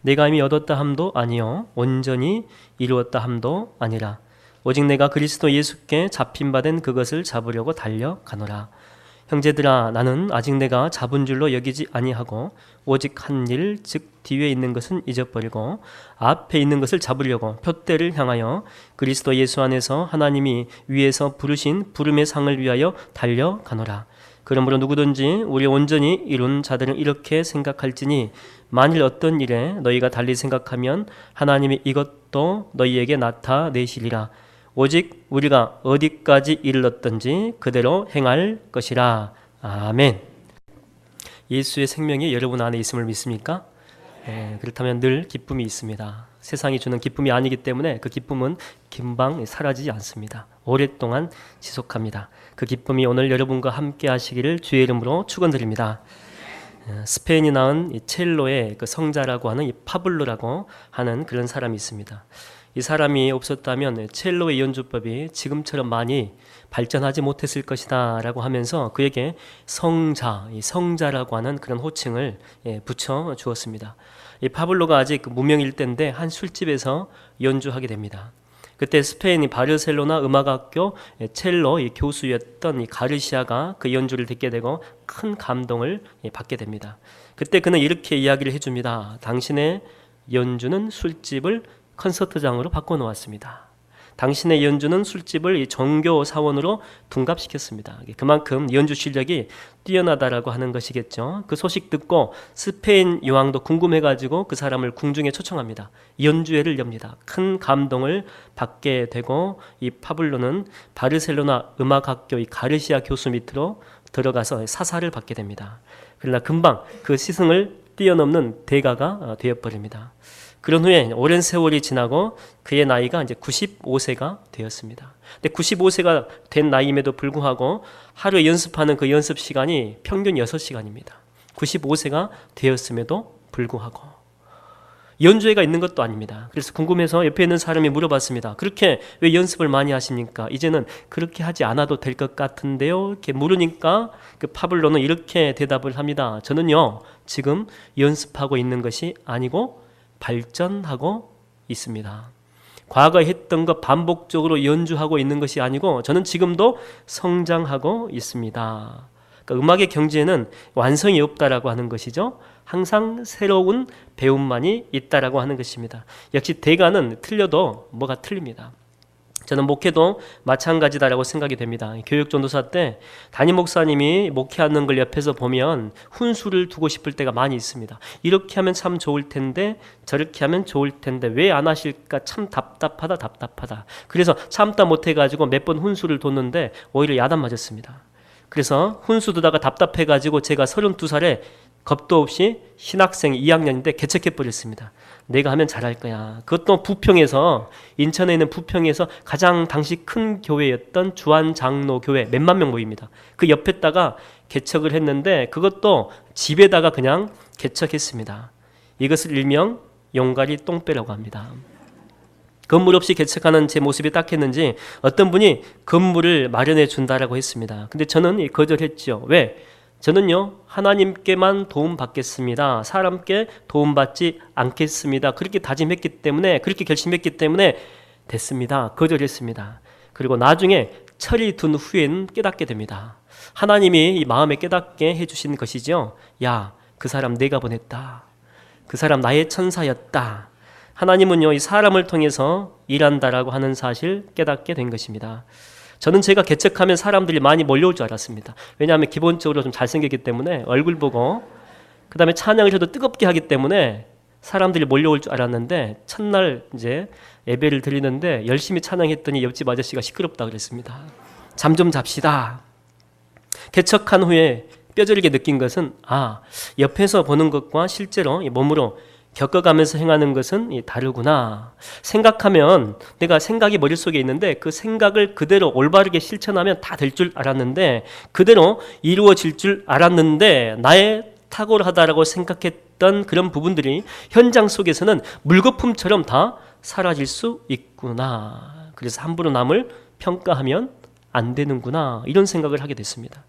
내가 이미 얻었다 함도 아니요 온전히 이루었다 함도 아니라 오직 내가 그리스도 예수께 잡힌 바 된 그것을 잡으려고 달려가노라. 형제들아, 나는 아직 내가 잡은 줄로 여기지 아니하고 오직 한 일, 즉 뒤에 있는 것은 잊어버리고 앞에 있는 것을 잡으려고 표대를 향하여 그리스도 예수 안에서 하나님이 위에서 부르신 부름의 상을 위하여 달려가노라. 그러므로 누구든지 우리 온전히 이룬 자들은 이렇게 생각할지니 만일 어떤 일에 너희가 달리 생각하면 하나님이 이것도 너희에게 나타내시리라. 오직 우리가 어디까지 이르렀든지 그대로 행할 것이라. 아멘. 예수의 생명이 여러분 안에 있음을 믿습니까? 그렇다면 늘 기쁨이 있습니다. 세상이 주는 기쁨이 아니기 때문에 그 기쁨은 금방 사라지지 않습니다. 오랫동안 지속합니다. 그 기쁨이 오늘 여러분과 함께 하시기를 주의 이름으로 축원드립니다. 스페인이 낳은 첼로의 그 성자라고 하는 이 파블로라고 하는 그런 사람이 있습니다. 이 사람이 없었다면 첼로의 연주법이 지금처럼 많이 발전하지 못했을 것이다 라고 하면서 그에게 성자라고 하는 그런 호칭을 붙여 주었습니다. 이 파블로가 아직 무명일 때인데 한 술집에서 연주하게 됩니다. 그때 스페인이 바르셀로나 음악학교 첼로 교수였던 이 가르시아가 그 연주를 듣게 되고 큰 감동을 받게 됩니다. 그때 그는 이렇게 이야기를 해줍니다. 당신의 연주는 술집을 콘서트장으로 바꿔놓았습니다. 당신의 연주는 술집을 종교 사원으로 둔갑시켰습니다. 그만큼 연주 실력이 뛰어나다라고 하는 것이겠죠. 그 소식 듣고 스페인 여왕도 궁금해가지고 그 사람을 궁중에 초청합니다. 연주회를 엽니다. 큰 감동을 받게 되고 이 파블로는 바르셀로나 음악학교 이 가르시아 교수 밑으로 들어가서 사사를 받게 됩니다. 그러나 금방 그 스승을 뛰어넘는 대가가 되어버립니다. 그런 후에 오랜 세월이 지나고 그의 나이가 이제 95세가 되었습니다. 근데 95세가 된 나이임에도 불구하고 하루에 연습하는 그 연습 시간이 평균 6시간입니다. 95세가 되었음에도 불구하고 연주회가 있는 것도 아닙니다. 그래서 궁금해서 옆에 있는 사람이 물어봤습니다. 그렇게 왜 연습을 많이 하십니까? 이제는 그렇게 하지 않아도 될 것 같은데요. 이렇게 물으니까 그 파블로는 이렇게 대답을 합니다. 저는요, 지금 연습하고 있는 것이 아니고 발전하고 있습니다. 과거에 했던 것 반복적으로 연주하고 있는 것이 아니고 저는 지금도 성장하고 있습니다. 그러니까 음악의 경지에는 완성이 없다라고 하는 것이죠. 항상 새로운 배움만이 있다라고 하는 것입니다. 역시 대가는 틀려도 뭐가 틀립니다. 저는 목회도 마찬가지다라고 생각이 됩니다. 교육 전도사 때 담임 목사님이 목회하는 걸 옆에서 보면 훈수를 두고 싶을 때가 많이 있습니다. 이렇게 하면 참 좋을 텐데 저렇게 하면 좋을 텐데 왜 안 하실까 참 답답하다. 그래서 참다 못해가지고 몇 번 훈수를 뒀는데 오히려 야단 맞았습니다. 그래서 훈수 두다가 답답해가지고 제가 32살에 겁도 없이 신학생 2학년인데 개척해버렸습니다. 내가 하면 잘할 거야. 그것도 부평에서, 인천에 있는 부평에서 가장 당시 큰 교회였던 주안장로교회 몇만 명 모입니다. 그 옆에다가 개척을 했는데 그것도 집에다가 그냥 개척했습니다. 이것을 일명 용가리 똥배라고 합니다. 건물 없이 개척하는 제 모습이 딱했는지 어떤 분이 건물을 마련해 준다라고 했습니다. 근데 저는 거절했죠. 왜? 저는요, 하나님께만 도움 받겠습니다. 사람께 도움 받지 않겠습니다. 그렇게 다짐했기 때문에, 그렇게 결심했기 때문에 됐습니다. 거절했습니다. 그리고 나중에 철이 든 후엔 깨닫게 됩니다. 하나님이 이 마음에 깨닫게 해주신 것이죠. 야, 그 사람 내가 보냈다. 그 사람 나의 천사였다. 하나님은요, 이 사람을 통해서 일한다라고 하는 사실 깨닫게 된 것입니다. 저는 제가 개척하면 사람들이 많이 몰려올 줄 알았습니다. 왜냐하면 기본적으로 좀 잘생겼기 때문에 얼굴 보고 그 다음에 찬양을 해도 뜨겁게 하기 때문에 사람들이 몰려올 줄 알았는데 첫날 이제 예배를 드리는데 열심히 찬양했더니 옆집 아저씨가 시끄럽다 그랬습니다. 잠 좀 잡시다. 개척한 후에 뼈저리게 느낀 것은 옆에서 보는 것과 실제로 몸으로 겪어가면서 행하는 것은 다르구나. 생각하면 내가 생각이 머릿속에 있는데 그 생각을 그대로 올바르게 실천하면 다 될 줄 알았는데 그대로 이루어질 줄 알았는데 나의 탁월하다라고 생각했던 그런 부분들이 현장 속에서는 물거품처럼 다 사라질 수 있구나. 그래서 함부로 남을 평가하면 안 되는구나. 이런 생각을 하게 됐습니다.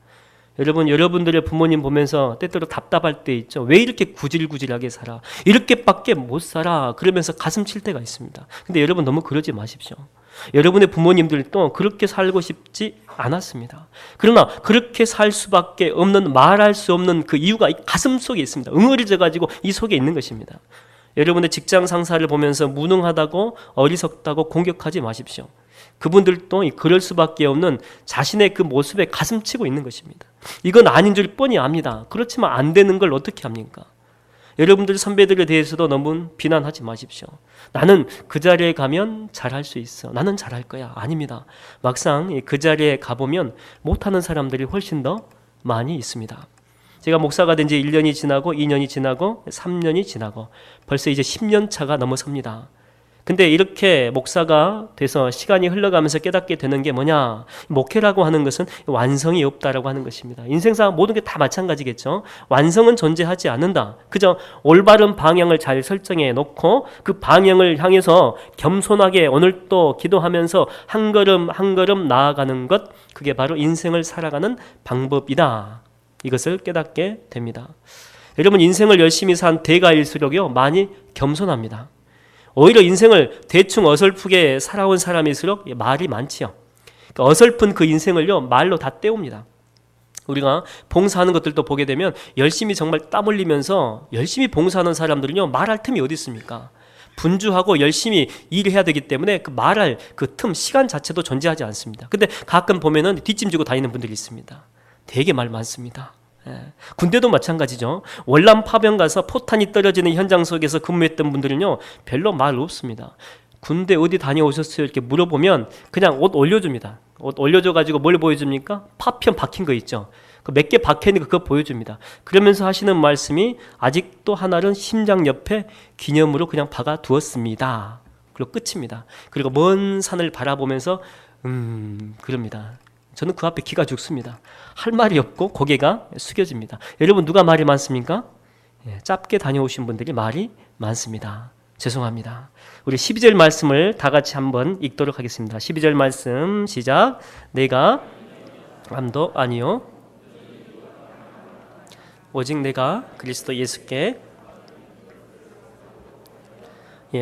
여러분, 여러분들의 부모님 보면서 때때로 답답할 때 있죠. 왜 이렇게 구질구질하게 살아? 이렇게밖에 못 살아. 그러면서 가슴 칠 때가 있습니다. 근데 여러분 너무 그러지 마십시오. 여러분의 부모님들도 그렇게 살고 싶지 않았습니다. 그러나 그렇게 살 수밖에 없는, 말할 수 없는 그 이유가 가슴 속에 있습니다. 응어리져 가지고 이 속에 있는 것입니다. 여러분의 직장 상사를 보면서 무능하다고, 어리석다고 공격하지 마십시오. 그분들도 그럴 수밖에 없는 자신의 그 모습에 가슴 치고 있는 것입니다. 이건 아닌 줄 뻔히 압니다. 그렇지만 안 되는 걸 어떻게 합니까? 여러분들 선배들에 대해서도 너무 비난하지 마십시오. 나는 그 자리에 가면 잘할 수 있어. 나는 잘할 거야. 아닙니다. 막상 그 자리에 가보면 못하는 사람들이 훨씬 더 많이 있습니다. 제가 목사가 된 지 1년이 지나고 2년이 지나고 3년이 지나고 벌써 이제 10년 차가 넘어섭니다. 근데 이렇게 목사가 돼서 시간이 흘러가면서 깨닫게 되는 게 뭐냐? 목회라고 하는 것은 완성이 없다라고 하는 것입니다. 인생사 모든 게 다 마찬가지겠죠. 완성은 존재하지 않는다. 그저 올바른 방향을 잘 설정해 놓고 그 방향을 향해서 겸손하게 오늘 또 기도하면서 한 걸음 한 걸음 나아가는 것, 그게 바로 인생을 살아가는 방법이다. 이것을 깨닫게 됩니다. 여러분, 인생을 열심히 산 대가일수록요 많이 겸손합니다. 오히려 인생을 대충 어설프게 살아온 사람일수록 말이 많지요. 그러니까 어설픈 그 인생을요 말로 다 때웁니다. 우리가 봉사하는 것들도 보게 되면 열심히 정말 땀 흘리면서 열심히 봉사하는 사람들은요 말할 틈이 어디 있습니까? 분주하고 열심히 일해야 되기 때문에 그 말할 그 틈, 시간 자체도 존재하지 않습니다. 근데 가끔 보면은 뒷짐지고 다니는 분들이 있습니다. 되게 말 많습니다. 군대도 마찬가지죠. 월남 파병 가서 포탄이 떨어지는 현장 속에서 근무했던 분들은요 별로 말 없습니다. 군대 어디 다녀오셨어요? 이렇게 물어보면 그냥 옷 올려줍니다. 옷 올려줘 가지고 뭘 보여줍니까? 파편 박힌 거 있죠. 몇 개 박혀있는 거 그거 보여줍니다. 그러면서 하시는 말씀이 아직도 하나는 심장 옆에 기념으로 그냥 박아 두었습니다. 그리고 끝입니다. 그리고 먼 산을 바라보면서 그럽니다. 저는 그 앞에 기가 죽습니다. 할 말이 없고 고개가 숙여집니다. 여러분, 누가 말이 많습니까? 짧게 다녀오신 분들이 말이 많습니다. 죄송합니다. 우리 12절 말씀을 다 같이 한번 읽도록 하겠습니다. 12절 말씀 시작. 내가 암도 아니요 오직 내가 그리스도 예수께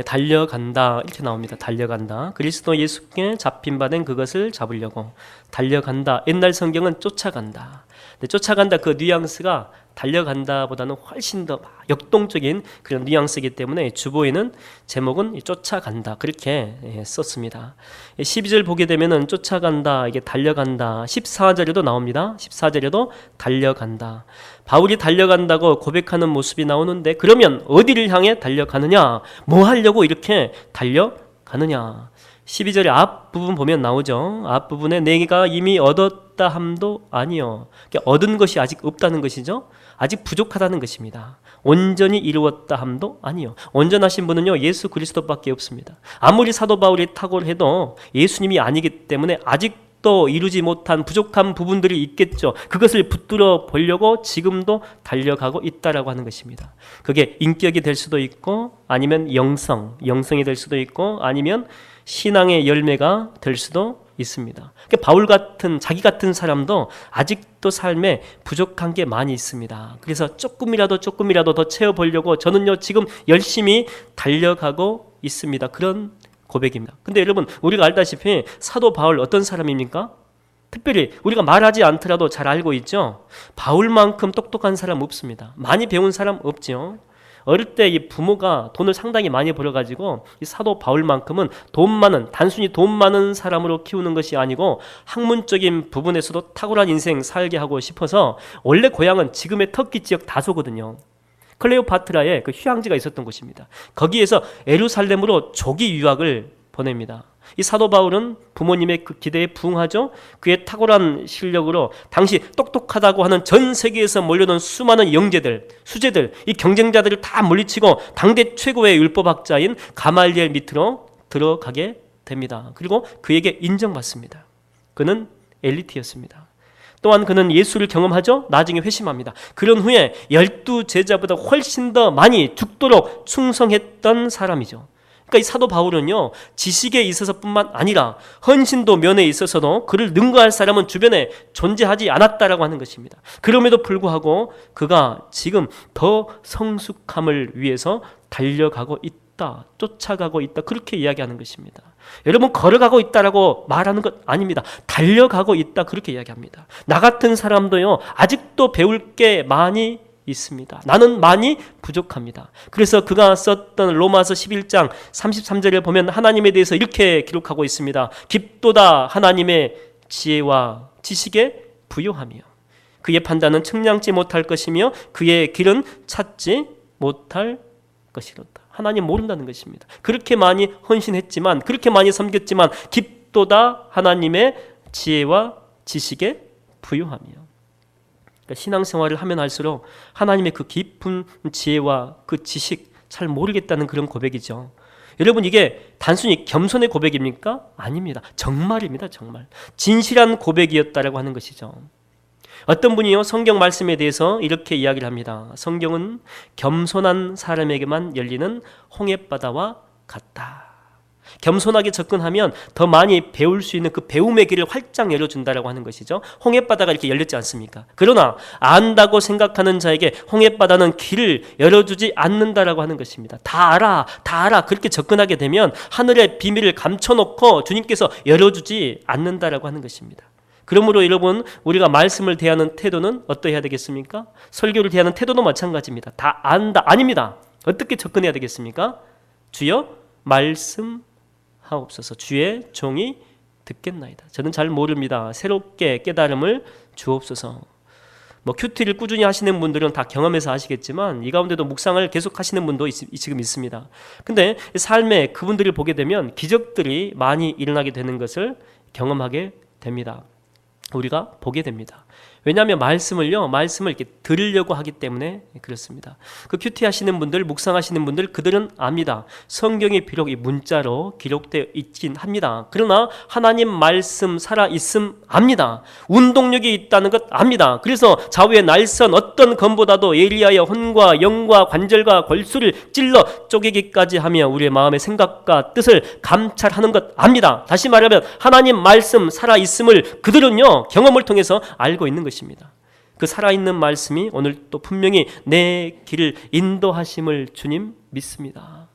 달려간다, 이렇게 나옵니다. 달려간다. 그리스도 예수께 잡힌 바 된 그것을 잡으려고 달려간다. 옛날 성경은 쫓아간다. 근데 쫓아간다 그 뉘앙스가 달려간다보다는 훨씬 더 역동적인 그런 뉘앙스이기 때문에 주보에는 제목은 쫓아간다 그렇게 썼습니다. 12절 보게 되면은 쫓아간다, 이게 달려간다. 14절에도 나옵니다. 14절에도 달려간다. 바울이 달려간다고 고백하는 모습이 나오는데, 그러면 어디를 향해 달려가느냐? 뭐 하려고 이렇게 달려가느냐? 12절의 앞부분 보면 나오죠. 앞부분에 내가 이미 얻었다 함도 아니요. 얻은 것이 아직 없다는 것이죠. 아직 부족하다는 것입니다. 온전히 이루었다 함도 아니요. 온전하신 분은요 예수 그리스도밖에 없습니다. 아무리 사도 바울이 탁월해도 예수님이 아니기 때문에 아직도 이루지 못한 부족한 부분들이 있겠죠. 그것을 붙들어 보려고 지금도 달려가고 있다라고 하는 것입니다. 그게 인격이 될 수도 있고, 아니면 영성이 될 수도 있고, 아니면 신앙의 열매가 될 수도 있습니다. 그러니까 바울 같은, 자기 같은 사람도 아직도 삶에 부족한 게 많이 있습니다. 그래서 조금이라도 더 채워보려고 저는요 지금 열심히 달려가고 있습니다. 그런 고백입니다. 근데 여러분, 우리가 알다시피 사도 바울 어떤 사람입니까? 특별히 우리가 말하지 않더라도 잘 알고 있죠. 바울만큼 똑똑한 사람 없습니다. 많이 배운 사람 없죠. 어릴 때 이 부모가 돈을 상당히 많이 벌어가지고 이 사도 바울만큼은 단순히 돈 많은 사람으로 키우는 것이 아니고 학문적인 부분에서도 탁월한 인생 살게 하고 싶어서, 원래 고향은 지금의 터키 지역 다소거든요. 클레오파트라에 그 휴양지가 있었던 곳입니다. 거기에서 예루살렘으로 조기 유학을 보냅니다. 이 사도 바울은 부모님의 그 기대에 부응하죠. 그의 탁월한 실력으로 당시 똑똑하다고 하는 전 세계에서 몰려든 수많은 영재들, 수재들, 이 경쟁자들을 다 물리치고 당대 최고의 율법학자인 가말리엘 밑으로 들어가게 됩니다. 그리고 그에게 인정받습니다. 그는 엘리트였습니다. 또한 그는 예수를 경험하죠. 나중에 회심합니다. 그런 후에 12 제자보다 훨씬 더 많이 죽도록 충성했던 사람이죠. 그러니까 이 사도 바울은요, 지식에 있어서뿐만 아니라 헌신도 면에 있어서도 그를 능가할 사람은 주변에 존재하지 않았다라고 하는 것입니다. 그럼에도 불구하고 그가 지금 더 성숙함을 위해서 달려가고 있다, 쫓아가고 있다, 그렇게 이야기하는 것입니다. 여러분, 걸어가고 있다라고 말하는 것 아닙니다. 달려가고 있다, 그렇게 이야기합니다. 나 같은 사람도요, 아직도 배울 게 많이 있습니다. 나는 많이 부족합니다. 그래서 그가 썼던 로마서 11장 33절에 보면 하나님에 대해서 이렇게 기록하고 있습니다. 깊도다 하나님의 지혜와 지식에 부요하며 그의 판단은 측량치 못할 것이며 그의 길은 찾지 못할 것이로다. 하나님 모른다는 것입니다. 그렇게 많이 헌신했지만, 그렇게 많이 섬겼지만 깊도다 하나님의 지혜와 지식에 부요하며, 신앙생활을 하면 할수록 하나님의 그 깊은 지혜와 그 지식 잘 모르겠다는 그런 고백이죠. 여러분, 이게 단순히 겸손의 고백입니까? 아닙니다. 정말입니다. 정말 진실한 고백이었다라고 하는 것이죠. 어떤 분이요, 성경 말씀에 대해서 이렇게 이야기를 합니다. 성경은 겸손한 사람에게만 열리는 홍해바다와 같다. 겸손하게 접근하면 더 많이 배울 수 있는 그 배움의 길을 활짝 열어준다라고 하는 것이죠. 홍해바다가 이렇게 열렸지 않습니까? 그러나 안다고 생각하는 자에게 홍해바다는 길을 열어주지 않는다라고 하는 것입니다. 다 알아, 다 알아, 그렇게 접근하게 되면 하늘의 비밀을 감춰놓고 주님께서 열어주지 않는다라고 하는 것입니다. 그러므로 여러분, 우리가 말씀을 대하는 태도는 어떠해야 되겠습니까? 설교를 대하는 태도도 마찬가지입니다. 다 안다, 아닙니다. 어떻게 접근해야 되겠습니까? 주여 말씀 하옵소서, 주의 종이 듣겠나이다. 저는 잘 모릅니다. 새롭게 깨달음을 주옵소서. 큐티를 꾸준히 하시는 분들은 다 경험해서 아시겠지만 이 가운데도 묵상을 계속 하시는 분도 지금 있습니다. 근데 삶에 그분들을 보게 되면 기적들이 많이 일어나게 되는 것을 경험하게 됩니다. 우리가 보게 됩니다. 왜냐하면 말씀을 이렇게 들으려고 하기 때문에 그렇습니다. 그 큐티 하시는 분들, 묵상하시는 분들, 그들은 압니다. 성경이 비록 이 문자로 기록되어 있긴 합니다. 그러나 하나님 말씀 살아있음 압니다. 운동력이 있다는 것 압니다. 그래서 좌우의 날선 어떤 검보다도 예리하여 혼과 영과 관절과 골수를 찔러 쪼개기까지 하며 우리의 마음의 생각과 뜻을 감찰하는 것 압니다. 다시 말하면 하나님 말씀 살아있음을 그들은요, 경험을 통해서 알고 있는 것입니다. 그 살아있는 말씀이 오늘 또 분명히 내 길을 인도하심을 주님 믿습니다.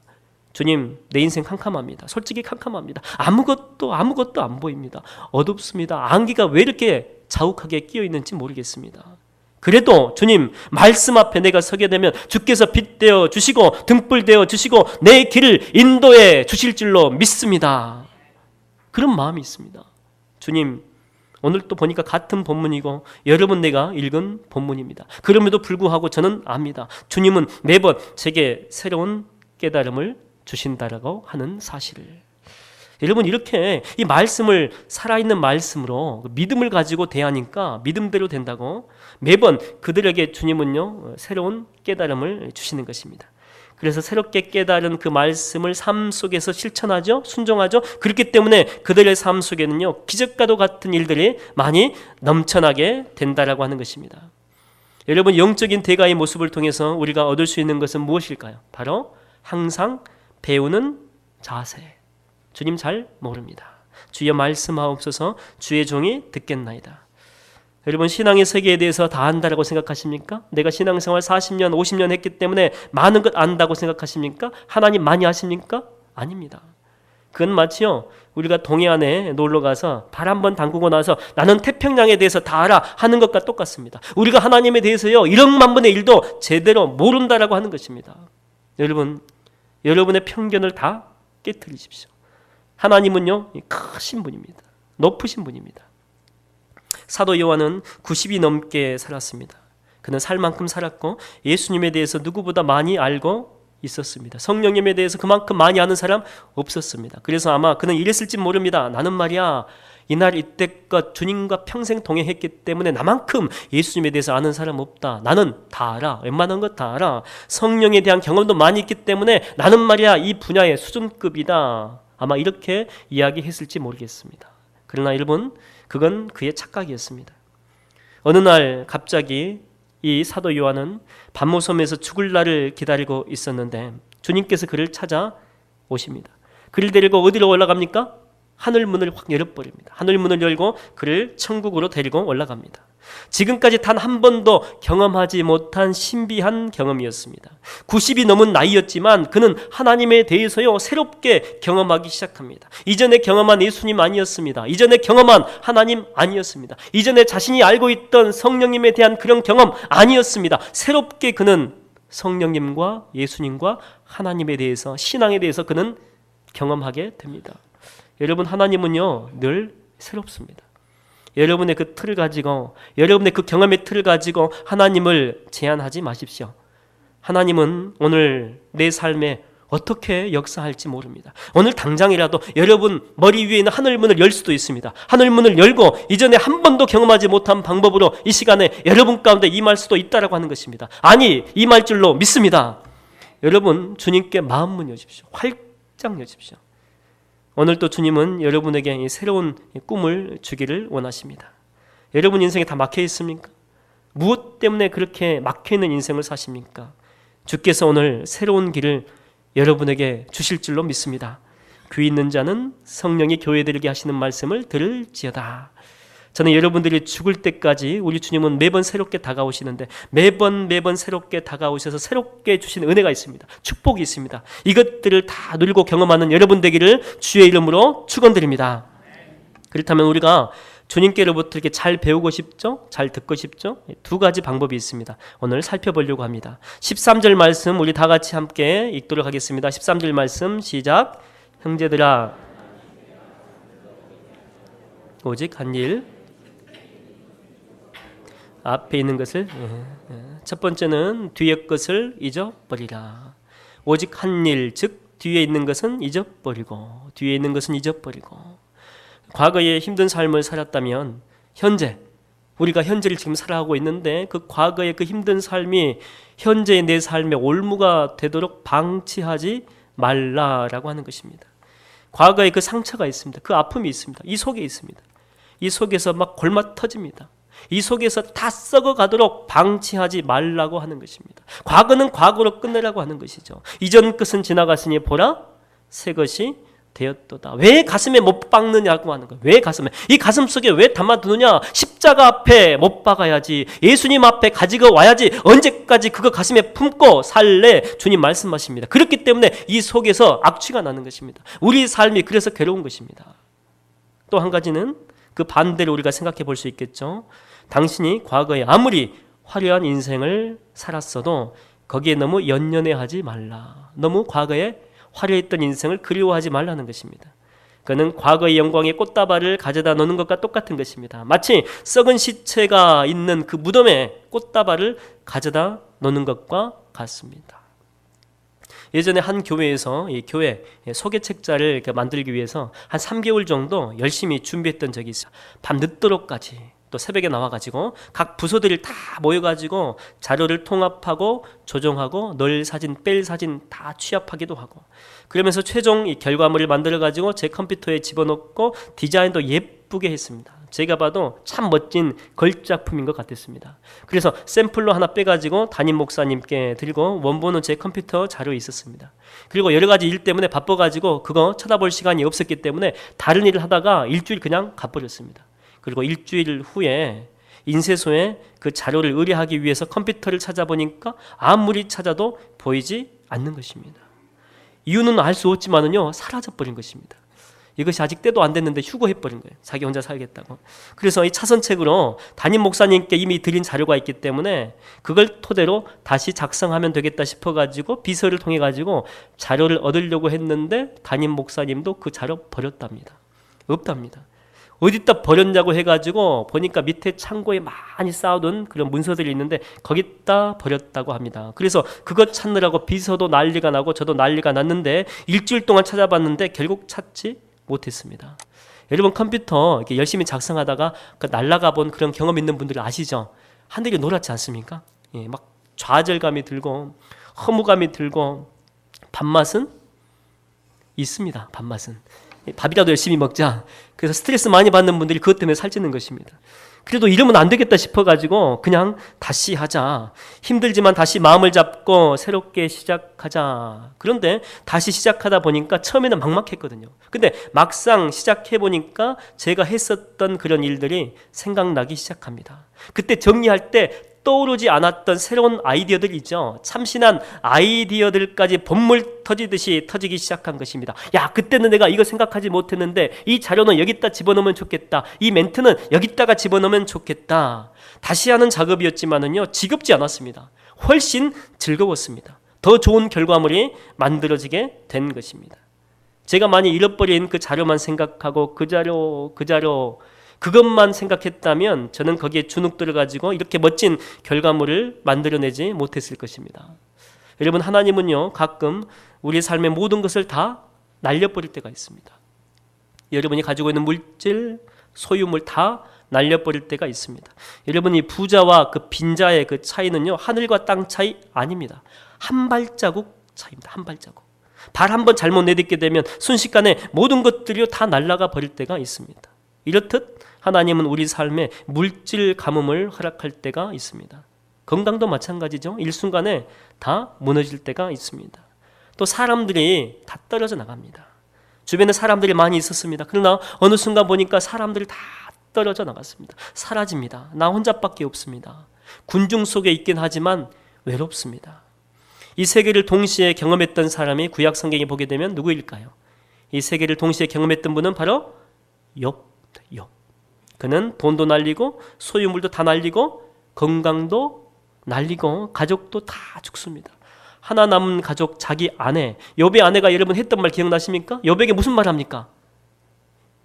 주님, 내 인생 캄캄합니다. 솔직히 캄캄합니다. 아무것도 안 보입니다. 어둡습니다. 안개가 왜 이렇게 자욱하게 끼어 있는지 모르겠습니다. 그래도 주님, 말씀 앞에 내가 서게 되면 주께서 빛 되어 주시고 등불 되어 주시고 내 길을 인도해 주실 줄로 믿습니다. 그런 마음이 있습니다. 주님, 오늘 또 보니까 같은 본문이고 여러분 내가 읽은 본문입니다. 그럼에도 불구하고 저는 압니다. 주님은 매번 제게 새로운 깨달음을 주신다라고 하는 사실을. 여러분, 이렇게 이 말씀을 살아있는 말씀으로 믿음을 가지고 대하니까 믿음대로 된다고 매번 그들에게 주님은요, 새로운 깨달음을 주시는 것입니다. 그래서 새롭게 깨달은 그 말씀을 삶 속에서 실천하죠. 순종하죠. 그렇기 때문에 그들의 삶 속에는요, 기적과도 같은 일들이 많이 넘쳐나게 된다라고 하는 것입니다. 여러분, 영적인 대가의 모습을 통해서 우리가 얻을 수 있는 것은 무엇일까요? 바로 항상 배우는 자세. 주님 잘 모릅니다. 주여 말씀하옵소서, 주의 종이 듣겠나이다. 여러분, 신앙의 세계에 대해서 다 안다라고 생각하십니까? 내가 신앙생활 40년, 50년 했기 때문에 많은 것 안다고 생각하십니까? 하나님 많이 아십니까? 아닙니다. 그건 마치요, 우리가 동해안에 놀러가서 발 한번 담그고 나서 나는 태평양에 대해서 다 알아 하는 것과 똑같습니다. 우리가 하나님에 대해서요, 1억만 분의 1도 제대로 모른다라고 하는 것입니다. 여러분, 여러분의 편견을 다 깨트리십시오. 하나님은요, 크신 분입니다. 높으신 분입니다. 사도 요한은 90이 넘게 살았습니다. 그는 살 만큼 살았고 예수님에 대해서 누구보다 많이 알고 있었습니다. 성령님에 대해서 그만큼 많이 아는 사람 없었습니다. 그래서 아마 그는 이랬을지 모릅니다. 나는 말이야, 이날 이때껏 주님과 평생 동행했기 때문에 나만큼 예수님에 대해서 아는 사람 없다. 나는 다 알아. 웬만한 것 다 알아. 성령에 대한 경험도 많이 있기 때문에 나는 말이야, 이 분야의 수준급이다. 아마 이렇게 이야기했을지 모르겠습니다. 그러나 여러분, 그건 그의 착각이었습니다. 어느 날 갑자기 이 사도 요한은 밤모섬에서 죽을 날을 기다리고 있었는데 주님께서 그를 찾아 오십니다. 그를 데리고 어디로 올라갑니까? 하늘 문을 확 열어버립니다. 하늘 문을 열고 그를 천국으로 데리고 올라갑니다. 지금까지 단 한 번도 경험하지 못한 신비한 경험이었습니다. 90이 넘은 나이였지만 그는 하나님에 대해서요 새롭게 경험하기 시작합니다. 이전에 경험한 예수님 아니었습니다. 이전에 경험한 하나님 아니었습니다. 이전에 자신이 알고 있던 성령님에 대한 그런 경험 아니었습니다. 새롭게 그는 성령님과 예수님과 하나님에 대해서, 신앙에 대해서 그는 경험하게 됩니다. 여러분, 하나님은요 늘 새롭습니다. 여러분의 그 틀을 가지고, 여러분의 그 경험의 틀을 가지고 하나님을 제한하지 마십시오. 하나님은 오늘 내 삶에 어떻게 역사할지 모릅니다. 오늘 당장이라도 여러분 머리 위에 있는 하늘문을 열 수도 있습니다. 하늘문을 열고 이전에 한 번도 경험하지 못한 방법으로 이 시간에 여러분 가운데 임할 수도 있다라고 하는 것입니다. 아니, 임할 줄로 믿습니다. 여러분, 주님께 마음문 여십시오. 활짝 여십시오. 오늘 또 주님은 여러분에게 새로운 꿈을 주기를 원하십니다. 여러분 인생에 다 막혀 있습니까? 무엇 때문에 그렇게 막혀 있는 인생을 사십니까? 주께서 오늘 새로운 길을 여러분에게 주실 줄로 믿습니다. 귀 있는 자는 성령이 교회들에게 하시는 말씀을 들을지어다. 저는 여러분들이 죽을 때까지 우리 주님은 매번 새롭게 다가오시는데 매번 새롭게 다가오셔서 새롭게 주시는 은혜가 있습니다. 축복이 있습니다. 이것들을 다 누리고 경험하는 여러분 되기를 주의 이름으로 축원드립니다. 그렇다면 우리가 주님께로부터 이렇게 잘 배우고 싶죠? 잘 듣고 싶죠? 두 가지 방법이 있습니다. 오늘 살펴보려고 합니다. 13절 말씀 우리 다 같이 함께 읽도록 하겠습니다. 13절 말씀 시작. 형제들아, 오직 한 일, 앞에 있는 것을, 첫 번째는 뒤의 것을 잊어버리라. 오직 한 일, 즉 뒤에 있는 것은 잊어버리고, 뒤에 있는 것은 잊어버리고. 과거에 힘든 삶을 살았다면 현재, 우리가 현재를 지금 살아가고 있는데 그 과거의 그 힘든 삶이 현재의 내 삶의 올무가 되도록 방치하지 말라라고 하는 것입니다. 과거에 그 상처가 있습니다. 그 아픔이 있습니다. 이 속에 있습니다. 이 속에서 막 골마 터집니다. 이 속에서 다 썩어가도록 방치하지 말라고 하는 것입니다. 과거는 과거로 끝내라고 하는 것이죠. 이전 것은 지나갔으니 보라 새 것이 되었도다. 왜 가슴에 못 박느냐고 하는 거예요. 왜 가슴에? 이 가슴 속에 왜 담아두느냐? 십자가 앞에 못 박아야지. 예수님 앞에 가지고 와야지. 언제까지 그거 가슴에 품고 살래? 주님 말씀하십니다. 그렇기 때문에 이 속에서 악취가 나는 것입니다. 우리 삶이 그래서 괴로운 것입니다. 또 한 가지는 그 반대로 우리가 생각해 볼 수 있겠죠. 당신이 과거에 아무리 화려한 인생을 살았어도 거기에 너무 연연해하지 말라. 너무 과거에 화려했던 인생을 그리워하지 말라는 것입니다. 그는 과거의 영광의 꽃다발을 가져다 놓는 것과 똑같은 것입니다. 마치 썩은 시체가 있는 그 무덤에 꽃다발을 가져다 놓는 것과 같습니다. 예전에 한 교회에서 이 교회 소개책자를 만들기 위해서 한 3개월 정도 열심히 준비했던 적이 있어요. 밤 늦도록까지 또 새벽에 나와가지고 각 부서들을 다 모여가지고 자료를 통합하고 조정하고 넣을 사진, 뺄 사진 다 취합하기도 하고 그러면서 최종 이 결과물을 만들어가지고 제 컴퓨터에 집어넣고 디자인도 예쁘게 했습니다. 제가 봐도 참 멋진 걸작품인 것 같았습니다. 그래서 샘플로 하나 빼가지고 담임 목사님께 드리고 원본은 제 컴퓨터 자료에 있었습니다. 그리고 여러 가지 일 때문에 바빠가지고 그거 쳐다볼 시간이 없었기 때문에 다른 일을 하다가 일주일 그냥 가버렸습니다. 그리고 일주일 후에 인쇄소에 그 자료를 의뢰하기 위해서 컴퓨터를 찾아보니까 아무리 찾아도 보이지 않는 것입니다. 이유는 알 수 없지만은요 사라져버린 것입니다. 이것이 아직 때도 안 됐는데 휴고해버린 거예요. 자기 혼자 살겠다고. 그래서 이 차선책으로 담임 목사님께 이미 드린 자료가 있기 때문에 그걸 토대로 다시 작성하면 되겠다 싶어가지고 비서를 통해가지고 자료를 얻으려고 했는데 담임 목사님도 그 자료 버렸답니다. 없답니다. 어디다 버렸냐고 해가지고 보니까 밑에 창고에 많이 쌓아둔 그런 문서들이 있는데 거기다 버렸다고 합니다. 그래서 그것 찾느라고 비서도 난리가 나고 저도 난리가 났는데 일주일 동안 찾아봤는데 결국 찾지 못했습니다. 여러분 컴퓨터 이렇게 열심히 작성하다가 그 날아가 본 그런 경험 있는 분들 아시죠? 하늘이 노랗지 않습니까? 예, 막 좌절감이 들고 허무감이 들고 밥맛은 있습니다. 밥맛은. 밥이라도 열심히 먹자. 그래서 스트레스 많이 받는 분들이 그것 때문에 살찌는 것입니다. 그래도 이러면 안 되겠다 싶어가지고 그냥 다시 하자. 힘들지만 다시 마음을 잡고 새롭게 시작하자. 그런데 다시 시작하다 보니까 처음에는 막막했거든요. 근데 막상 시작해보니까 제가 했었던 그런 일들이 생각나기 시작합니다. 그때 정리할 때 떠오르지 않았던 새로운 아이디어들이 있죠. 참신한 아이디어들까지 본물 터지듯이 터지기 시작한 것입니다. 야, 그때는 내가 이거 생각하지 못했는데 이 자료는 여기다 집어넣으면 좋겠다. 이 멘트는 여기다가 집어넣으면 좋겠다. 다시 하는 작업이었지만은요, 지겹지 않았습니다. 훨씬 즐거웠습니다. 더 좋은 결과물이 만들어지게 된 것입니다. 제가 많이 잃어버린 그 자료만 생각하고 그 자료 그것만 생각했다면 저는 거기에 주눅들을 가지고 이렇게 멋진 결과물을 만들어내지 못했을 것입니다. 여러분, 하나님은요, 가끔 우리의 삶의 모든 것을 다 날려버릴 때가 있습니다. 여러분이 가지고 있는 물질, 소유물 다 날려버릴 때가 있습니다. 여러분, 이 부자와 그 빈자의 그 차이는요, 하늘과 땅 차이 아닙니다. 한 발자국 차이입니다. 한 발자국. 발 한 번 잘못 내딛게 되면 순식간에 모든 것들이 다 날아가 버릴 때가 있습니다. 이렇듯 하나님은 우리 삶에 물질 가뭄을 허락할 때가 있습니다. 건강도 마찬가지죠. 일순간에 다 무너질 때가 있습니다. 또 사람들이 다 떨어져 나갑니다. 주변에 사람들이 많이 있었습니다. 그러나 어느 순간 보니까 사람들이 다 떨어져 나갔습니다. 사라집니다. 나 혼자밖에 없습니다. 군중 속에 있긴 하지만 외롭습니다. 이 세계를 동시에 경험했던 사람이 구약 성경에 보게 되면 누구일까요? 이 세계를 동시에 경험했던 분은 바로 욥. 그는 돈도 날리고 소유물도 다 날리고 건강도 날리고 가족도 다 죽습니다. 하나 남은 가족, 자기 아내, 욥의 아내가 여러분 했던 말 기억나십니까? 욥에게 무슨 말 합니까?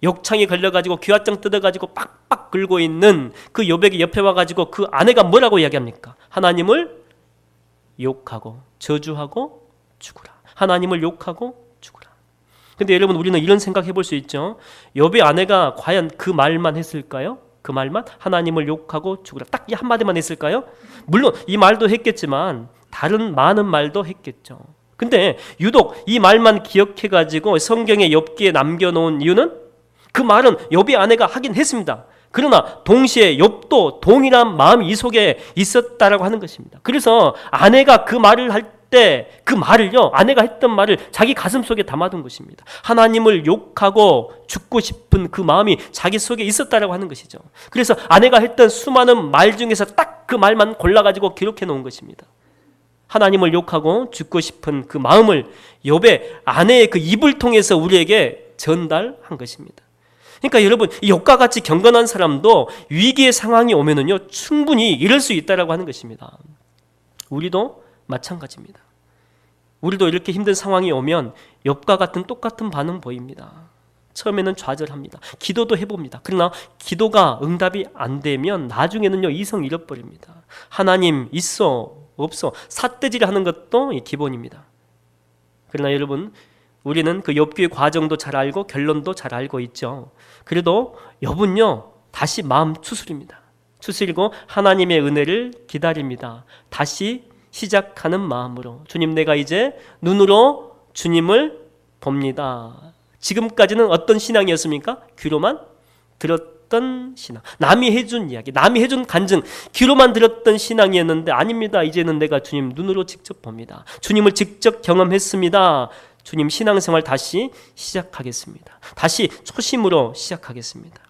욕창에 걸려가지고 귀화장 뜯어가지고 빡빡 긁고 있는 그 욥에게 옆에 와가지고 그 아내가 뭐라고 이야기합니까? 하나님을 욕하고 저주하고 죽으라. 하나님을 욕하고 죽으라. 근데 여러분, 우리는 이런 생각해 볼 수 있죠. 욥의 아내가 과연 그 말만 했을까요? 그 말만? 하나님을 욕하고 죽으라. 딱 이 한마디만 했을까요? 물론 이 말도 했겠지만 다른 많은 말도 했겠죠. 근데 유독 이 말만 기억해 가지고 성경에 욥기에 남겨놓은 이유는 그 말은 욥의 아내가 하긴 했습니다. 그러나 동시에 욥도 동일한 마음이 이 속에 있었다라고 하는 것입니다. 그래서 아내가 그 말을 할 때 그 말을요, 아내가 했던 말을 자기 가슴 속에 담아둔 것입니다. 하나님을 욕하고 죽고 싶은 그 마음이 자기 속에 있었다라고 하는 것이죠. 그래서 아내가 했던 수많은 말 중에서 딱 그 말만 골라가지고 기록해 놓은 것입니다. 하나님을 욕하고 죽고 싶은 그 마음을 욥의 아내의 그 입을 통해서 우리에게 전달한 것입니다. 그러니까 여러분, 이 욥과 같이 경건한 사람도 위기의 상황이 오면은요, 충분히 이럴 수 있다라고 하는 것입니다. 우리도 마찬가지입니다. 우리도 이렇게 힘든 상황이 오면 욥과 같은 똑같은 반응 보입니다. 처음에는 좌절합니다. 기도도 해봅니다. 그러나 기도가 응답이 안 되면 나중에는요, 이성 잃어버립니다. 하나님 있어 없어 삿대질 하는 것도 기본입니다. 그러나 여러분, 우리는 그 욥기의 과정도 잘 알고 결론도 잘 알고 있죠. 그래도 욥은요, 다시 마음 추스립니다. 추스리고 하나님의 은혜를 기다립니다. 다시 시작하는 마음으로, 주님, 내가 이제 눈으로 주님을 봅니다. 지금까지는 어떤 신앙이었습니까? 귀로만 들었던 신앙, 남이 해준 이야기, 남이 해준 간증, 귀로만 들었던 신앙이었는데 아닙니다. 이제는 내가 주님 눈으로 직접 봅니다. 주님을 직접 경험했습니다. 주님, 신앙생활 다시 시작하겠습니다. 다시 초심으로 시작하겠습니다.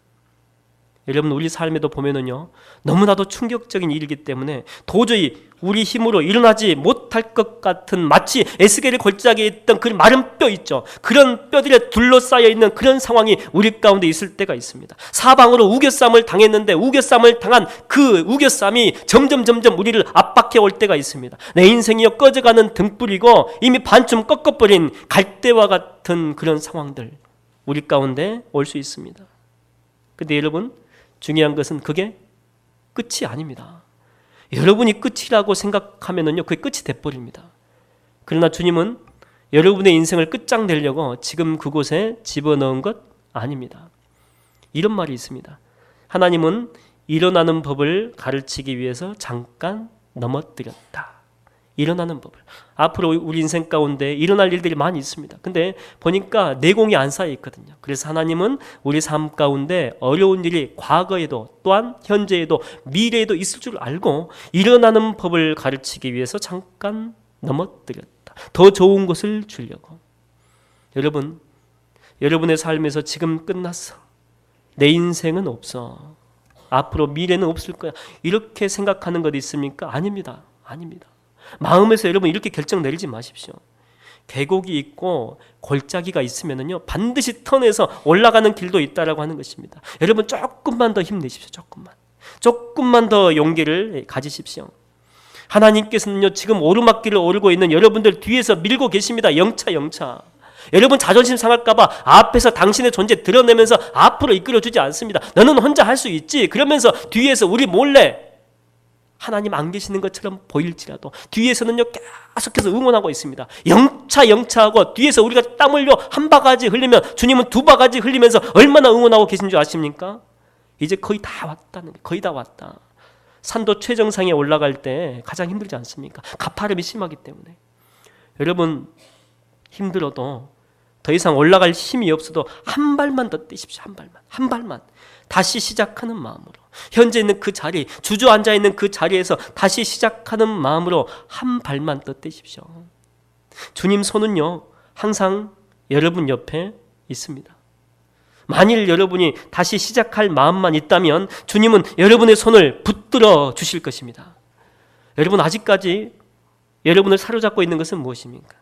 여러분, 우리 삶에도 보면은요, 너무나도 충격적인 일이기 때문에 도저히 우리 힘으로 일어나지 못할 것 같은, 마치 에스겔의 골짜기에 있던 그 마른 뼈 있죠. 그런 뼈들에 둘러싸여 있는 그런 상황이 우리 가운데 있을 때가 있습니다. 사방으로 우겨쌈을 당했는데 우겨쌈을 당한 그 우겨쌈이 점점 우리를 압박해 올 때가 있습니다. 내 인생이요, 꺼져가는 등불이고 이미 반쯤 꺾어버린 갈대와 같은 그런 상황들 우리 가운데 올 수 있습니다. 근데 여러분, 중요한 것은 그게 끝이 아닙니다. 여러분이 끝이라고 생각하면은요, 그게 끝이 돼버립니다. 그러나 주님은 여러분의 인생을 끝장내려고 지금 그곳에 집어넣은 것 아닙니다. 이런 말이 있습니다. 하나님은 일어나는 법을 가르치기 위해서 잠깐 넘어뜨렸다. 일어나는 법을. 앞으로 우리 인생 가운데 일어날 일들이 많이 있습니다. 근데 보니까 내공이 안 쌓여 있거든요. 그래서 하나님은 우리 삶 가운데 어려운 일이 과거에도 또한 현재에도 미래에도 있을 줄 알고 일어나는 법을 가르치기 위해서 잠깐 넘어뜨렸다. 더 좋은 것을 주려고. 여러분, 여러분의 삶에서 지금 끝났어. 내 인생은 없어. 앞으로 미래는 없을 거야. 이렇게 생각하는 것 있습니까? 아닙니다. 아닙니다. 마음에서 여러분 이렇게 결정 내리지 마십시오. 계곡이 있고 골짜기가 있으면은요 반드시 턴에서 올라가는 길도 있다라고 하는 것입니다. 여러분 조금만 더 힘내십시오. 조금만 더 용기를 가지십시오. 하나님께서는요 지금 오르막길을 오르고 있는 여러분들 뒤에서 밀고 계십니다. 영차. 여러분 자존심 상할까봐 앞에서 당신의 존재 드러내면서 앞으로 이끌어주지 않습니다. 너는 혼자 할 수 있지. 그러면서 뒤에서 우리 몰래 하나님 안 계시는 것처럼 보일지라도 뒤에서는요 계속해서 응원하고 있습니다. 영차하고 뒤에서 우리가 땀 흘려 한 바가지 흘리면 주님은 두 바가지 흘리면서 얼마나 응원하고 계신 줄 아십니까? 이제 거의 다 왔다는 거예요. 거의 다 왔다. 산도 최정상에 올라갈 때 가장 힘들지 않습니까? 가파름이 심하기 때문에. 여러분 힘들어도 더 이상 올라갈 힘이 없어도 한 발만 더 떼십시오. 한 발만 다시 시작하는 마음으로 현재 있는 그 자리, 주저앉아 있는 그 자리에서 다시 시작하는 마음으로 한 발만 더 떼십시오. 주님 손은요 항상 여러분 옆에 있습니다. 만일 여러분이 다시 시작할 마음만 있다면 주님은 여러분의 손을 붙들어 주실 것입니다. 여러분 아직까지 여러분을 사로잡고 있는 것은 무엇입니까?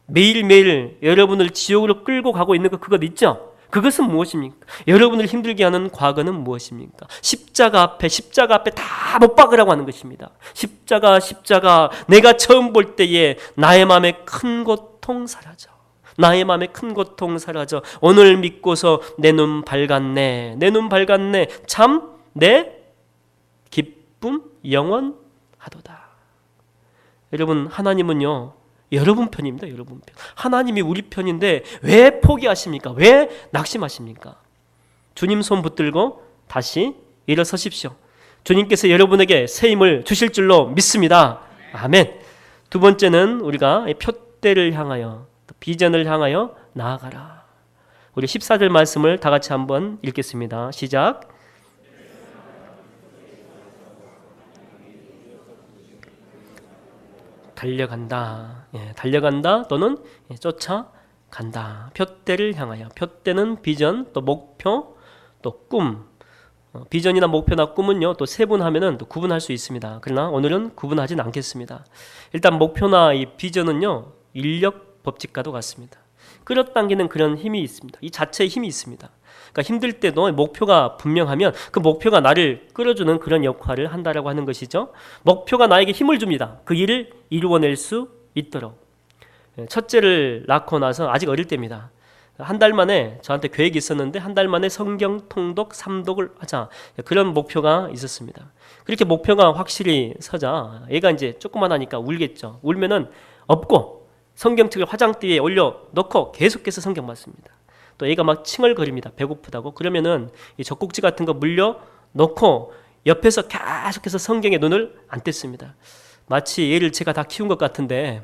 매일매일 여러분을 지옥으로 끌고 가고 있는 것 그것 있죠? 그것은 무엇입니까? 여러분을 힘들게 하는 과거는 무엇입니까? 십자가 앞에 다 못 박으라고 하는 것입니다. 십자가 내가 처음 볼 때에 나의 마음에 큰 고통 사라져. 오늘 믿고서 내 눈 밝았네. 참 내 기쁨 영원하도다. 여러분 하나님은요 여러분 편입니다. 여러분 편. 하나님이 우리 편인데 왜 포기하십니까? 왜 낙심하십니까? 주님 손 붙들고 다시 일어서십시오. 주님께서 여러분에게 새 힘을 주실 줄로 믿습니다. 아멘. 두 번째는 우리가 표대를 향하여 비전을 향하여 나아가라. 우리 14절 말씀을 다 같이 한번 읽겠습니다. 시작. 달려간다 또는 쫓아간다. 표대를 향하여. 표대는 비전, 또 목표, 또 꿈. 비전이나 목표나 꿈은요 또 세분하면은 또 구분할 수 있습니다. 그러나 오늘은 구분하진 않겠습니다. 일단 목표나 이 비전은요 인력 법칙과도 같습니다. 끌어당기는 그런 힘이 있습니다. 이 자체의 힘이 있습니다. 그러니까 힘들 때도 목표가 분명하면 그 목표가 나를 끌어주는 그런 역할을 한다라고 하는 것이죠. 목표가 나에게 힘을 줍니다. 그 일을 이루어낼 수 있도록. 첫째를 낳고 나서 아직 어릴 때입니다. 한 달 만에 저한테 계획이 있었는데 한 달 만에 성경 통독 3독을 하자. 그런 목표가 있었습니다. 그렇게 목표가 확실히 서자 얘가 이제 조그만하니까 울겠죠. 울면은 업고 성경책을 화장대에 올려놓고 계속해서 성경 봤습니다. 또 얘가 막 칭얼거립니다. 배고프다고. 그러면은 이 젖꼭지 같은 거 물려 놓고 옆에서 계속해서 성경에 눈을 안 뗐습니다. 마치 얘를 제가 다 키운 것 같은데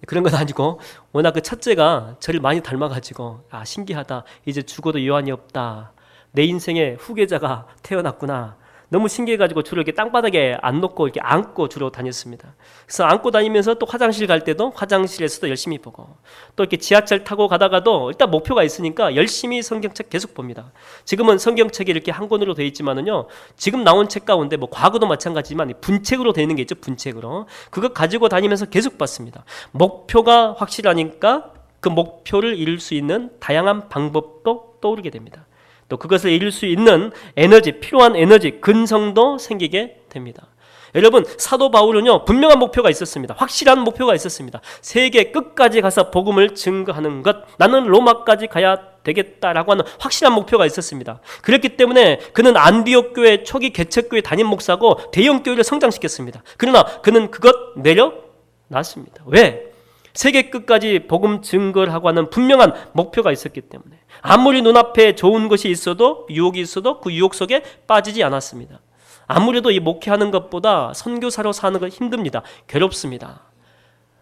그런 건 아니고 워낙 그 첫째가 저를 많이 닮아가지고 신기하다. 이제 죽어도 여한이 없다. 내 인생의 후계자가 태어났구나. 너무 신기해가지고 주로 이렇게 땅바닥에 안 놓고 이렇게 안고 주로 다녔습니다. 그래서 안고 다니면서 또 화장실 갈 때도 화장실에서도 열심히 보고 또 이렇게 지하철 타고 가다가도 일단 목표가 있으니까 열심히 성경책 계속 봅니다. 지금은 성경책이 이렇게 한 권으로 되어 있지만은요, 지금 나온 책 가운데 뭐 과거도 마찬가지지만 분책으로 되어 있는 게 있죠. 분책으로. 그거 가지고 다니면서 계속 봤습니다. 목표가 확실하니까 그 목표를 이룰 수 있는 다양한 방법도 떠오르게 됩니다. 또 그것을 이룰 수 있는 에너지, 필요한 에너지, 근성도 생기게 됩니다. 여러분, 사도 바울은요 분명한 목표가 있었습니다. 확실한 목표가 있었습니다. 세계 끝까지 가서 복음을 증거하는 것, 나는 로마까지 가야 되겠다라고 하는 확실한 목표가 있었습니다. 그렇기 때문에 그는 안디옥 교회 초기 개척교회 담임 목사고 대형 교회를 성장시켰습니다. 그러나 그는 그것 내려놨습니다. 왜? 세계 끝까지 복음 증거를 하고 하는 분명한 목표가 있었기 때문에 아무리 눈앞에 좋은 것이 있어도, 유혹이 있어도 그 유혹 속에 빠지지 않았습니다. 아무래도 이 목회하는 것보다 선교사로 사는 것 힘듭니다. 괴롭습니다.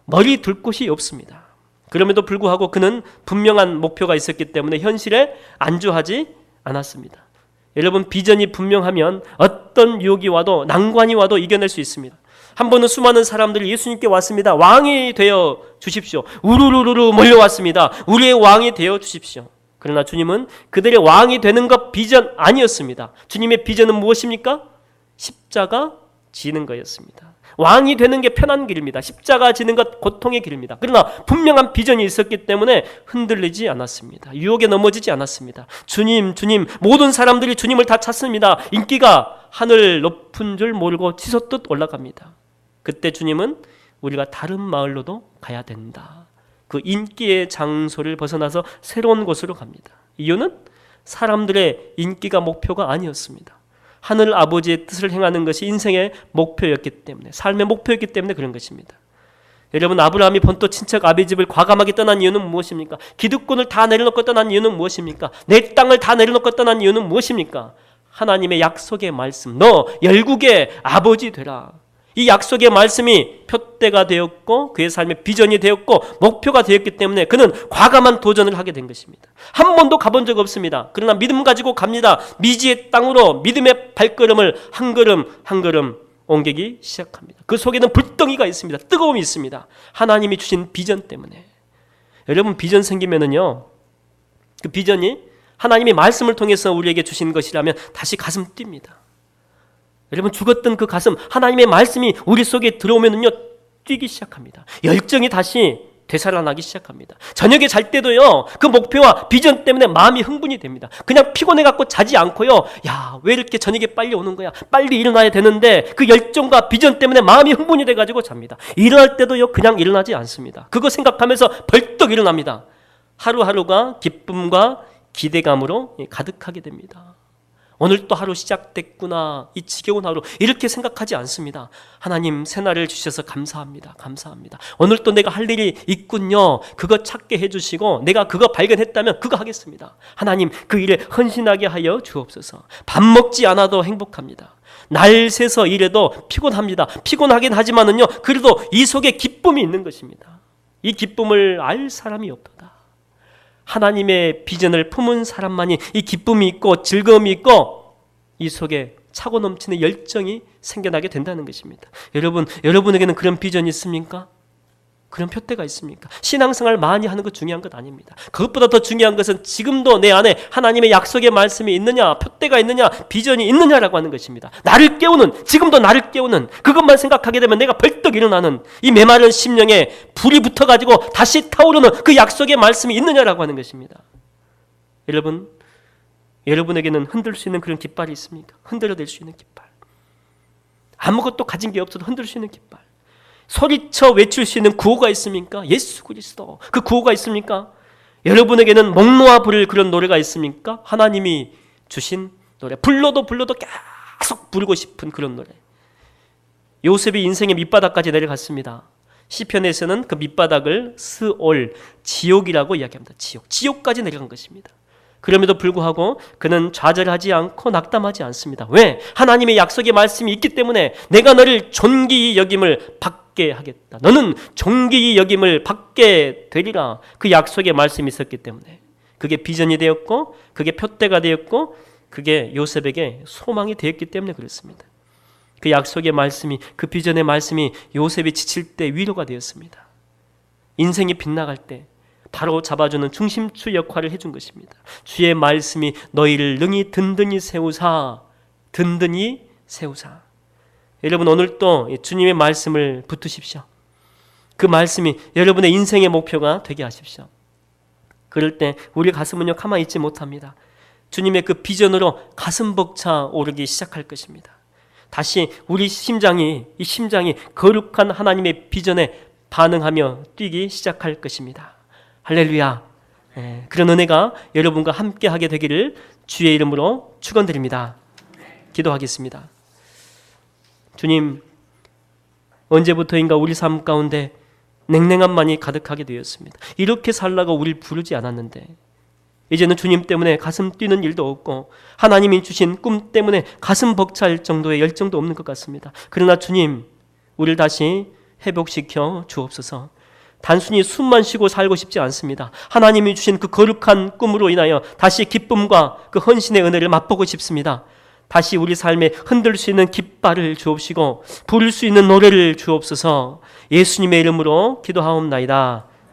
머리 둘 곳이 없습니다. 그럼에도 불구하고 그는 분명한 목표가 있었기 때문에 현실에 안주하지 않았습니다. 여러분, 비전이 분명하면 어떤 유혹이 와도 난관이 와도 이겨낼 수 있습니다. 한 번은 수많은 사람들이 예수님께 왔습니다. 왕이 되어 주십시오. 우르르르 몰려왔습니다. 우리의 왕이 되어 주십시오. 그러나 주님은 그들의 왕이 되는 것 비전 아니었습니다. 주님의 비전은 무엇입니까? 십자가 지는 거였습니다. 왕이 되는 게 편한 길입니다. 십자가 지는 것 고통의 길입니다. 그러나 분명한 비전이 있었기 때문에 흔들리지 않았습니다. 유혹에 넘어지지 않았습니다. 주님, 주님, 모든 사람들이 주님을 다 찾습니다. 인기가 하늘 높은 줄 모르고 치솟듯 올라갑니다. 그때 주님은 우리가 다른 마을로도 가야 된다. 그 인기의 장소를 벗어나서 새로운 곳으로 갑니다. 이유는 사람들의 인기가 목표가 아니었습니다. 하늘 아버지의 뜻을 행하는 것이 인생의 목표였기 때문에, 삶의 목표였기 때문에 그런 것입니다. 여러분, 아브라함이 본토 친척 아비 집을 과감하게 떠난 이유는 무엇입니까? 기득권을 다 내려놓고 떠난 이유는 무엇입니까? 내 땅을 다 내려놓고 떠난 이유는 무엇입니까? 하나님의 약속의 말씀, 너 열국의 아버지 되라. 이 약속의 말씀이 표대가 되었고 그의 삶의 비전이 되었고 목표가 되었기 때문에 그는 과감한 도전을 하게 된 것입니다. 한 번도 가본 적 없습니다. 그러나 믿음 가지고 갑니다. 미지의 땅으로 믿음의 발걸음을 한 걸음 한 걸음 옮기기 시작합니다. 그 속에는 불덩이가 있습니다. 뜨거움이 있습니다. 하나님이 주신 비전 때문에. 여러분, 비전 생기면은요, 그 비전이 하나님의 말씀을 통해서 우리에게 주신 것이라면 다시 가슴 뜁니다. 여러분, 죽었던 그 가슴, 하나님의 말씀이 우리 속에 들어오면은요, 뛰기 시작합니다. 열정이 다시 되살아나기 시작합니다. 저녁에 잘 때도요, 그 목표와 비전 때문에 마음이 흥분이 됩니다. 그냥 피곤해갖고 자지 않고요, 야, 왜 이렇게 저녁에 빨리 오는 거야? 빨리 일어나야 되는데 그 열정과 비전 때문에 마음이 흥분이 돼가지고 잡니다. 일어날 때도요, 그냥 일어나지 않습니다. 그거 생각하면서 벌떡 일어납니다. 하루하루가 기쁨과 기대감으로 가득하게 됩니다. 오늘 또 하루 시작됐구나, 이 지겨운 하루, 이렇게 생각하지 않습니다. 하나님, 새날을 주셔서 감사합니다. 감사합니다. 오늘 또 내가 할 일이 있군요. 그거 찾게 해주시고 내가 그거 발견했다면 그거 하겠습니다. 하나님, 그 일에 헌신하게 하여 주옵소서. 밥 먹지 않아도 행복합니다. 날 새서 일해도 피곤합니다. 피곤하긴 하지만은요, 그래도 이 속에 기쁨이 있는 것입니다. 이 기쁨을 알 사람이 없도다. 하나님의 비전을 품은 사람만이 이 기쁨이 있고 즐거움이 있고 이 속에 차고 넘치는 열정이 생겨나게 된다는 것입니다. 여러분, 여러분에게는 그런 비전이 있습니까? 그런 표대가 있습니까? 신앙생활 많이 하는 것 중요한 것 아닙니다. 그것보다 더 중요한 것은 지금도 내 안에 하나님의 약속의 말씀이 있느냐, 표대가 있느냐, 비전이 있느냐라고 하는 것입니다. 나를 깨우는, 지금도 나를 깨우는, 그것만 생각하게 되면 내가 벌떡 일어나는 이 메마른 심령에 불이 붙어가지고 다시 타오르는 그 약속의 말씀이 있느냐라고 하는 것입니다. 여러분, 여러분에게는 흔들 수 있는 그런 깃발이 있습니까? 흔들어댈 수 있는 깃발. 아무것도 가진 게 없어도 흔들 수 있는 깃발. 소리쳐 외칠 수 있는 구호가 있습니까? 예수 그리스도. 그 구호가 있습니까? 여러분에게는 목 놓아 부를 그런 노래가 있습니까? 하나님이 주신 노래. 불러도 계속 부르고 싶은 그런 노래. 요셉이 인생의 밑바닥까지 내려갔습니다. 시편에서는 그 밑바닥을 스올, 지옥이라고 이야기합니다. 지옥까지 내려간 것입니다. 그럼에도 불구하고 그는 좌절하지 않고 낙담하지 않습니다. 왜? 하나님의 약속의 말씀이 있기 때문에 내가 너를 존귀히 여김을 받게 하겠다. 너는 존귀히 여김을 받게 되리라. 그 약속의 말씀이 있었기 때문에 그게 비전이 되었고 그게 표대가 되었고 그게 요셉에게 소망이 되었기 때문에 그렇습니다. 그 약속의 말씀이, 그 비전의 말씀이 요셉이 지칠 때 위로가 되었습니다. 인생이 빗나갈 때 바로 잡아주는 중심추 역할을 해준 것입니다. 주의 말씀이 너희를 능히 든든히 세우사. 여러분, 오늘 또 주님의 말씀을 붙드십시오. 그 말씀이 여러분의 인생의 목표가 되게 하십시오. 그럴 때 우리 가슴은요, 가만히 있지 못합니다. 주님의 그 비전으로 가슴 벅차 오르기 시작할 것입니다. 다시 우리 심장이 거룩한 하나님의 비전에 반응하며 뛰기 시작할 것입니다. 할렐루야. 그런 은혜가 여러분과 함께 하게 되기를 주의 이름으로 축원드립니다. 기도하겠습니다. 주님, 언제부터인가 우리 삶 가운데 냉랭함만이 가득하게 되었습니다. 이렇게 살라고 우리를 부르지 않았는데 이제는 주님 때문에 가슴 뛰는 일도 없고 하나님이 주신 꿈 때문에 가슴 벅찰 정도의 열정도 없는 것 같습니다. 그러나 주님, 우리를 다시 회복시켜 주옵소서. 단순히 숨만 쉬고 살고 싶지 않습니다. 하나님이 주신 그 거룩한 꿈으로 인하여 다시 기쁨과 그 헌신의 은혜를 맛보고 싶습니다. 다시 우리 삶에 흔들 수 있는 깃발을 주옵시고 부를 수 있는 노래를 주옵소서. 예수님의 이름으로 기도하옵나이다.